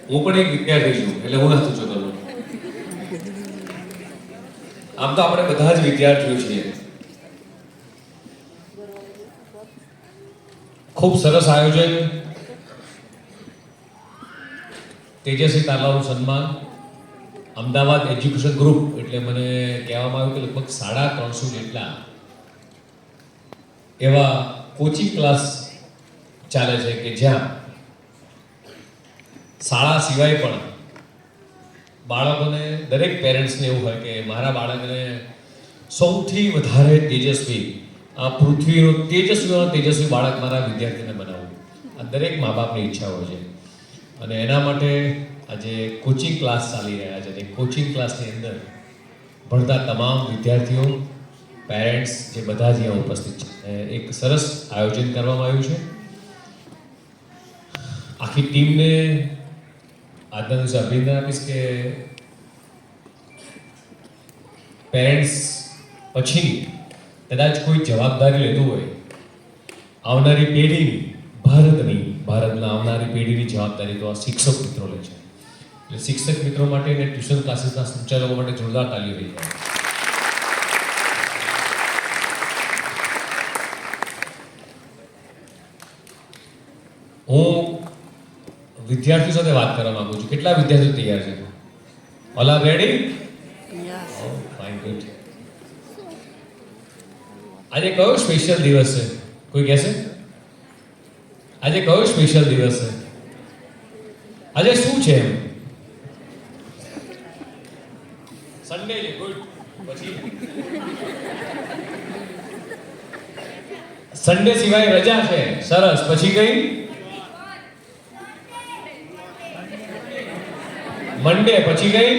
હું પણ એક વિદ્યાર્થી છું એટલે હું નથી જોતો. આમ તો આપણે બધા જ વિદ્યાર્થીઓ છીએ. ખૂબ સરસ આયોજન, તેજસ્વી તાલાનું સન્માન, અમદાવાદ એજ્યુકેશન ગ્રુપ એટલે મને કહેવામાં આવ્યું કે લગભગ 350 જેટલા એવા કોચિંગ ક્લાસ ચાલે છે કે જ્યાં શાળા સિવાય પણ બાળકોને, દરેક પેરેન્ટ્સને એવું હોય કે મારા બાળકને સૌથી વધારે તેજસ્વી, આ પૃથ્વીનો તેજસ્વી બાળક મારા વિદ્યાર્થીને બનાવવું, આ દરેક મા બાપની ઈચ્છા હોય છે. અને એના માટે આજે કોચિંગ ક્લાસ ચાલી રહ્યા છે. તે કોચિંગ ક્લાસની અંદર ભણતા તમામ વિદ્યાર્થીઓ, પેરેન્ટ્સ જે બધા જ અહીંયા ઉપસ્થિત છે, એક સરસ આયોજન કરવામાં આવ્યું છે. આખી ટીમને આજના દિવસે અભિનંદન આપીશ કે પેરેન્ટ્સ પછીની કદાચ કોઈ જવાબદારી લેતું હોય, આવનારી પેઢીની, ભારતના આવનારી પેઢીની જવાબદારી તો આ શિક્ષક મિત્રો લે છે. એટલે શિક્ષક મિત્રો માટે અને ટ્યુશન ક્લાસીસના સંચાલકો માટે જોરદાર તાલીઓ રહી જાય. હું વિદ્યાર્થીઓ સાથે વાત કરવા માંગુ છું. કેટલા વિદ્યાર્થીઓ તૈયાર છે? All are ready? Fine, good. આજે કયો સ્પેશિયલ દિવસ છે? કોઈ કહેશે? આજે કયો સ્પેશિયલ દિવસ છે? આજે શું છે? એમ સન્ડે છે. ગુડ. પછી સન્ડે સિવાય રજા છે. સરસ. પછી કઈ? મંડે. પછી કઈ?